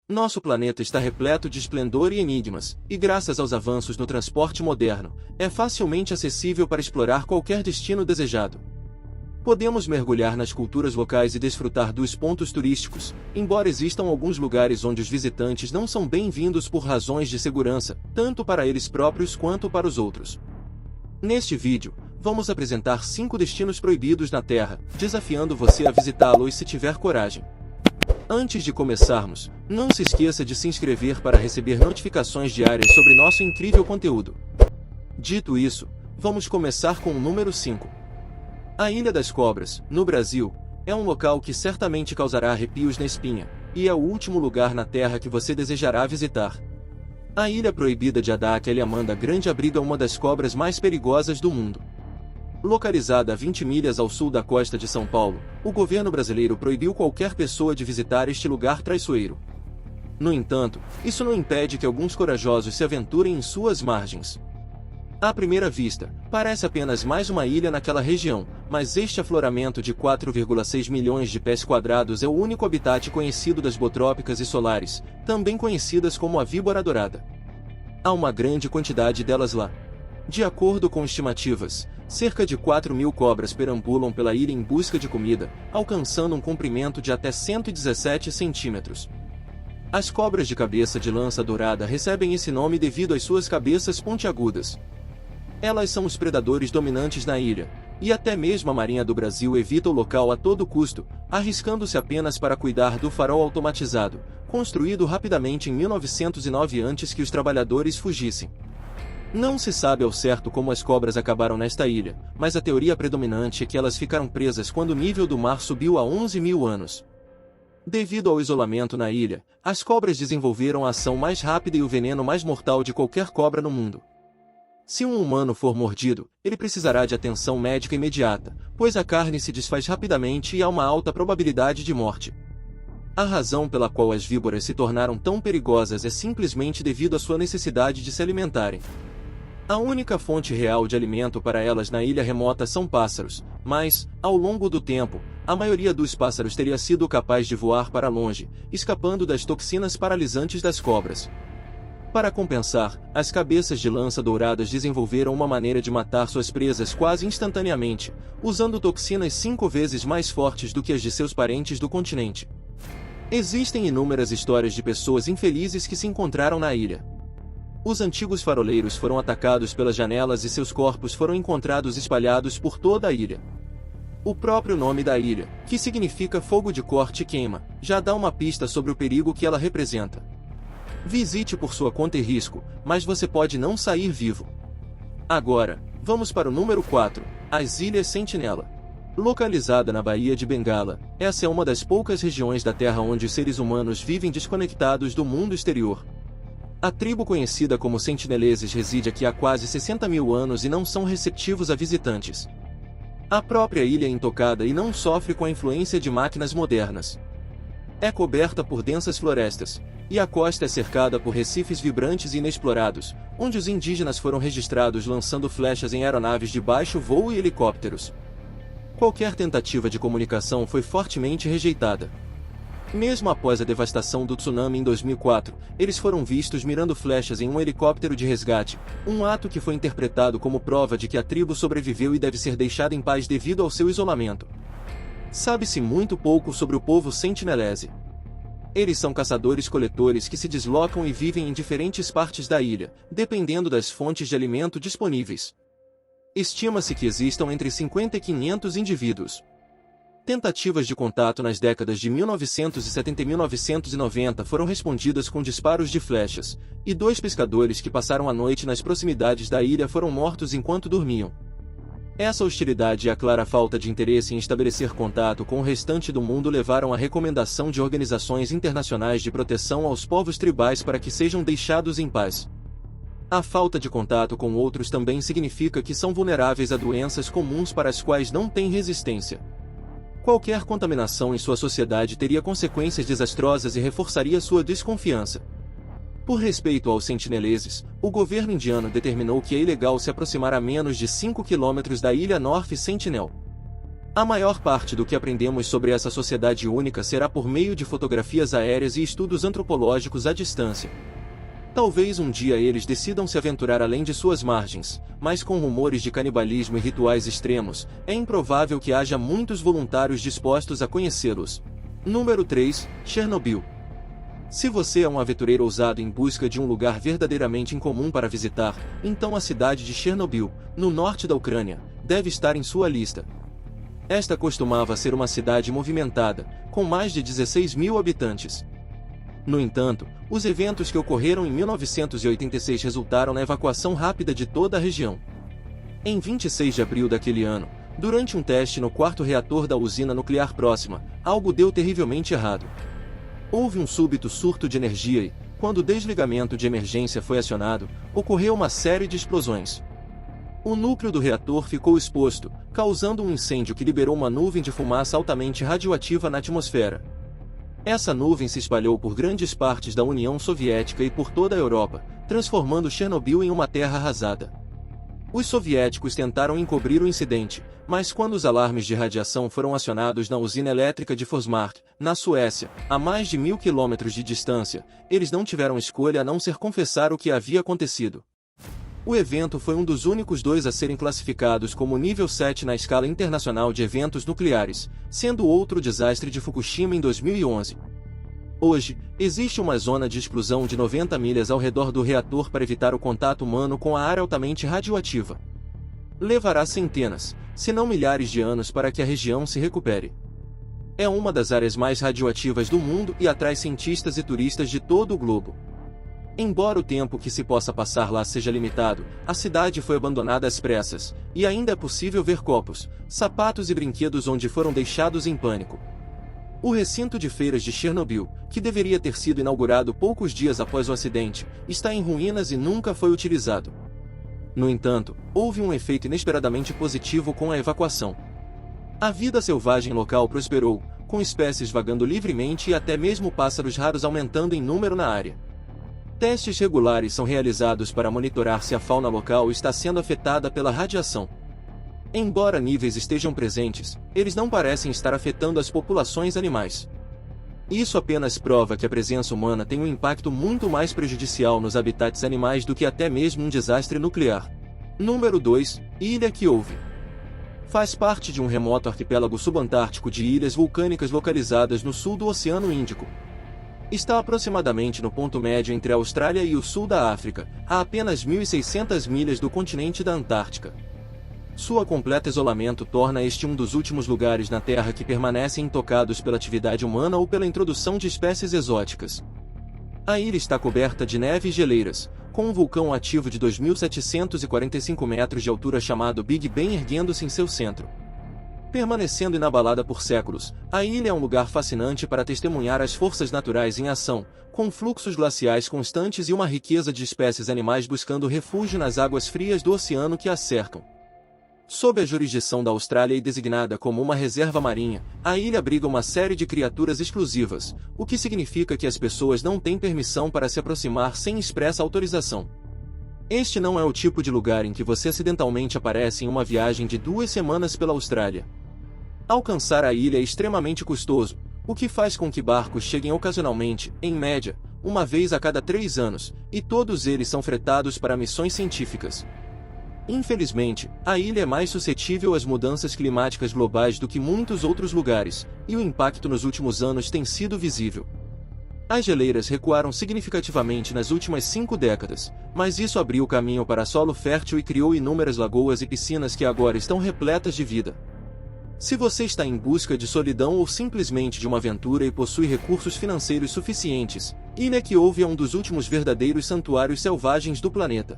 Nosso planeta está repleto de esplendor e enigmas, e graças aos avanços no transporte moderno, é facilmente acessível para explorar qualquer destino desejado. Podemos mergulhar nas culturas locais e desfrutar dos pontos turísticos, embora existam alguns lugares onde os visitantes não são bem-vindos por razões de segurança, tanto para eles próprios quanto para os outros. Neste vídeo, vamos apresentar 5 destinos proibidos na Terra, desafiando você a visitá-los se tiver coragem. Antes de começarmos, não se esqueça de se inscrever para receber notificações diárias sobre nosso incrível conteúdo. Dito isso, vamos começar com o número 5. A Ilha das Cobras, no Brasil, é um local que certamente causará arrepios na espinha, e é o último lugar na Terra que você desejará visitar. A Ilha Proibida de Adaca-Ilhamanda Grande abriga uma das cobras mais perigosas do mundo. Localizada a 20 milhas ao sul da costa de São Paulo, o governo brasileiro proibiu qualquer pessoa de visitar este lugar traiçoeiro. No entanto, isso não impede que alguns corajosos se aventurem em suas margens. À primeira vista, parece apenas mais uma ilha naquela região, mas este afloramento de 4,6 milhões de pés quadrados é o único habitat conhecido das botrópicas e solares, também conhecidas como a víbora dourada. Há uma grande quantidade delas lá. De acordo com estimativas, cerca de 4.000 cobras perambulam pela ilha em busca de comida, alcançando um comprimento de até 117 centímetros. As cobras de cabeça de lança dourada recebem esse nome devido às suas cabeças pontiagudas. Elas são os predadores dominantes na ilha, e até mesmo a Marinha do Brasil evita o local a todo custo, arriscando-se apenas para cuidar do farol automatizado, construído rapidamente em 1909 antes que os trabalhadores fugissem. Não se sabe ao certo como as cobras acabaram nesta ilha, mas a teoria predominante é que elas ficaram presas quando o nível do mar subiu a 11.000 anos. Devido ao isolamento na ilha, as cobras desenvolveram a ação mais rápida e o veneno mais mortal de qualquer cobra no mundo. Se um humano for mordido, ele precisará de atenção médica imediata, pois a carne se desfaz rapidamente e há uma alta probabilidade de morte. A razão pela qual as víboras se tornaram tão perigosas é simplesmente devido à sua necessidade de se alimentarem. A única fonte real de alimento para elas na ilha remota são pássaros, mas, ao longo do tempo, a maioria dos pássaros teria sido capaz de voar para longe, escapando das toxinas paralisantes das cobras. Para compensar, as cabeças de lança douradas desenvolveram uma maneira de matar suas presas quase instantaneamente, usando toxinas 5 vezes mais fortes do que as de seus parentes do continente. Existem inúmeras histórias de pessoas infelizes que se encontraram na ilha. Os antigos faroleiros foram atacados pelas janelas e seus corpos foram encontrados espalhados por toda a ilha. O próprio nome da ilha, que significa fogo de corte e queima, já dá uma pista sobre o perigo que ela representa. Visite por sua conta e risco, mas você pode não sair vivo. Agora, vamos para o número 4, as Ilhas Sentinela. Localizada na Baía de Bengala, essa é uma das poucas regiões da Terra onde os seres humanos vivem desconectados do mundo exterior. A tribo conhecida como sentineleses reside aqui há quase 60.000 anos e não são receptivos a visitantes. A própria ilha é intocada e não sofre com a influência de máquinas modernas. É coberta por densas florestas, e a costa é cercada por recifes vibrantes e inexplorados, onde os indígenas foram registrados lançando flechas em aeronaves de baixo voo e helicópteros. Qualquer tentativa de comunicação foi fortemente rejeitada. Mesmo após a devastação do tsunami em 2004, eles foram vistos mirando flechas em um helicóptero de resgate, um ato que foi interpretado como prova de que a tribo sobreviveu e deve ser deixada em paz devido ao seu isolamento. Sabe-se muito pouco sobre o povo sentinelese. Eles são caçadores-coletores que se deslocam e vivem em diferentes partes da ilha, dependendo das fontes de alimento disponíveis. Estima-se que existam entre 50 e 500 indivíduos. Tentativas de contato nas décadas de 1970 e 1990 foram respondidas com disparos de flechas, e 2 pescadores que passaram a noite nas proximidades da ilha foram mortos enquanto dormiam. Essa hostilidade e a clara falta de interesse em estabelecer contato com o restante do mundo levaram à recomendação de organizações internacionais de proteção aos povos tribais para que sejam deixados em paz. A falta de contato com outros também significa que são vulneráveis a doenças comuns para as quais não têm resistência. Qualquer contaminação em sua sociedade teria consequências desastrosas e reforçaria sua desconfiança. Por respeito aos sentineleses, o governo indiano determinou que é ilegal se aproximar a menos de 5 quilômetros da ilha North Sentinel. A maior parte do que aprendemos sobre essa sociedade única será por meio de fotografias aéreas e estudos antropológicos à distância. Talvez um dia eles decidam se aventurar além de suas margens, mas com rumores de canibalismo e rituais extremos, é improvável que haja muitos voluntários dispostos a conhecê-los. Número 3. Chernobyl. Se você é um aventureiro ousado em busca de um lugar verdadeiramente incomum para visitar, então a cidade de Chernobyl, no norte da Ucrânia, deve estar em sua lista. Esta costumava ser uma cidade movimentada, com mais de 16 mil habitantes. No entanto, os eventos que ocorreram em 1986 resultaram na evacuação rápida de toda a região. Em 26 de abril daquele ano, durante um teste no quarto reator da usina nuclear próxima, algo deu terrivelmente errado. Houve um súbito surto de energia e, quando o desligamento de emergência foi acionado, ocorreu uma série de explosões. O núcleo do reator ficou exposto, causando um incêndio que liberou uma nuvem de fumaça altamente radioativa na atmosfera. Essa nuvem se espalhou por grandes partes da União Soviética e por toda a Europa, transformando Chernobyl em uma terra arrasada. Os soviéticos tentaram encobrir o incidente, mas quando os alarmes de radiação foram acionados na usina elétrica de Forsmark, na Suécia, a mais de 1000 quilômetros de distância, eles não tiveram escolha a não ser confessar o que havia acontecido. O evento foi um dos únicos dois a serem classificados como nível 7 na escala internacional de eventos nucleares, sendo outro o desastre de Fukushima em 2011. Hoje, existe uma zona de exclusão de 90 milhas ao redor do reator para evitar o contato humano com a área altamente radioativa. Levará centenas, se não milhares de anos para que a região se recupere. É uma das áreas mais radioativas do mundo e atrai cientistas e turistas de todo o globo. Embora o tempo que se possa passar lá seja limitado, a cidade foi abandonada às pressas, e ainda é possível ver copos, sapatos e brinquedos onde foram deixados em pânico. O recinto de feiras de Chernobyl, que deveria ter sido inaugurado poucos dias após o acidente, está em ruínas e nunca foi utilizado. No entanto, houve um efeito inesperadamente positivo com a evacuação. A vida selvagem local prosperou, com espécies vagando livremente e até mesmo pássaros raros aumentando em número na área. Testes regulares são realizados para monitorar se a fauna local está sendo afetada pela radiação. Embora níveis estejam presentes, eles não parecem estar afetando as populações animais. Isso apenas prova que a presença humana tem um impacto muito mais prejudicial nos habitats animais do que até mesmo um desastre nuclear. Número 2. Ilha Kyove. Faz parte de um remoto arquipélago subantártico de ilhas vulcânicas localizadas no sul do Oceano Índico. Está aproximadamente no ponto médio entre a Austrália e o sul da África, a apenas 1.600 milhas do continente da Antártica. Sua completo isolamento torna este um dos últimos lugares na Terra que permanecem intocados pela atividade humana ou pela introdução de espécies exóticas. A ilha está coberta de neve e geleiras, com um vulcão ativo de 2.745 metros de altura chamado Big Ben erguendo-se em seu centro. Permanecendo inabalada por séculos, a ilha é um lugar fascinante para testemunhar as forças naturais em ação, com fluxos glaciais constantes e uma riqueza de espécies animais buscando refúgio nas águas frias do oceano que a cercam. Sob a jurisdição da Austrália e designada como uma reserva marinha, a ilha abriga uma série de criaturas exclusivas, o que significa que as pessoas não têm permissão para se aproximar sem expressa autorização. Este não é o tipo de lugar em que você acidentalmente aparece em uma viagem de 2 semanas pela Austrália. Alcançar a ilha é extremamente custoso, o que faz com que barcos cheguem ocasionalmente, em média, uma vez a cada 3 anos, e todos eles são fretados para missões científicas. Infelizmente, a ilha é mais suscetível às mudanças climáticas globais do que muitos outros lugares, e o impacto nos últimos anos tem sido visível. As geleiras recuaram significativamente nas últimas 5 décadas, mas isso abriu o caminho para solo fértil e criou inúmeras lagoas e piscinas que agora estão repletas de vida. Se você está em busca de solidão ou simplesmente de uma aventura e possui recursos financeiros suficientes, Ilha Kyove é um dos últimos verdadeiros santuários selvagens do planeta.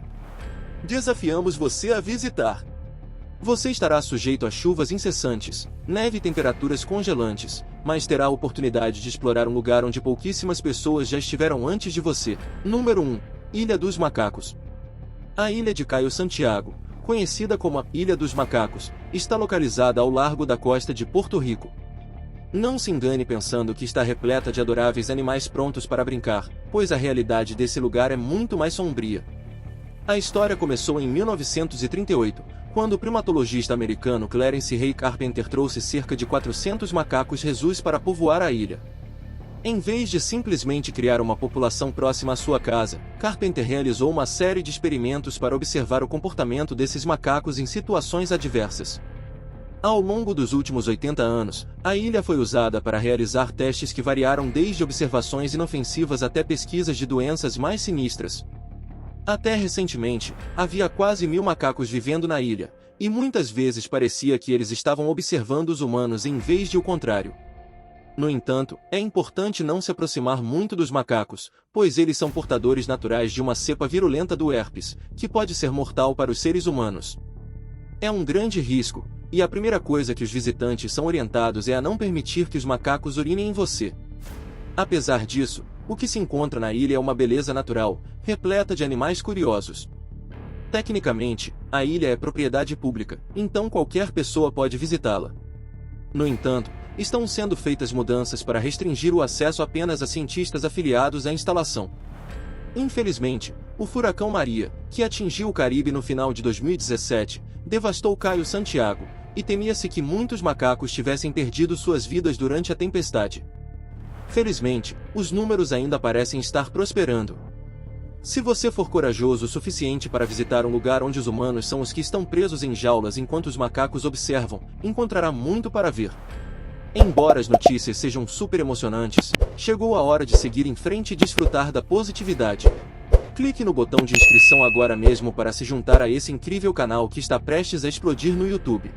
Desafiamos você a visitar. Você estará sujeito a chuvas incessantes, neve e temperaturas congelantes, mas terá a oportunidade de explorar um lugar onde pouquíssimas pessoas já estiveram antes de você. Número 1. Ilha dos Macacos. A ilha de Caio Santiago, conhecida como a Ilha dos Macacos, está localizada ao largo da costa de Porto Rico. Não se engane pensando que está repleta de adoráveis animais prontos para brincar, pois a realidade desse lugar é muito mais sombria. A história começou em 1938, quando o primatologista americano Clarence Ray Carpenter trouxe cerca de 400 macacos rhesus para povoar a ilha. Em vez de simplesmente criar uma população próxima à sua casa, Carpenter realizou uma série de experimentos para observar o comportamento desses macacos em situações adversas. Ao longo dos últimos 80 anos, a ilha foi usada para realizar testes que variaram desde observações inofensivas até pesquisas de doenças mais sinistras. Até recentemente, havia quase 1000 macacos vivendo na ilha, e muitas vezes parecia que eles estavam observando os humanos em vez de o contrário. No entanto, é importante não se aproximar muito dos macacos, pois eles são portadores naturais de uma cepa virulenta do herpes, que pode ser mortal para os seres humanos. É um grande risco, e a primeira coisa que os visitantes são orientados é a não permitir que os macacos urinem em você. Apesar disso, o que se encontra na ilha é uma beleza natural, repleta de animais curiosos. Tecnicamente, a ilha é propriedade pública, então qualquer pessoa pode visitá-la. No entanto, estão sendo feitas mudanças para restringir o acesso apenas a cientistas afiliados à instalação. Infelizmente, o furacão Maria, que atingiu o Caribe no final de 2017, devastou Cayo Santiago, e temia-se que muitos macacos tivessem perdido suas vidas durante a tempestade. Felizmente, os números ainda parecem estar prosperando. Se você for corajoso o suficiente para visitar um lugar onde os humanos são os que estão presos em jaulas enquanto os macacos observam, encontrará muito para ver. Embora as notícias sejam super emocionantes, chegou a hora de seguir em frente e desfrutar da positividade. Clique no botão de inscrição agora mesmo para se juntar a esse incrível canal que está prestes a explodir no YouTube.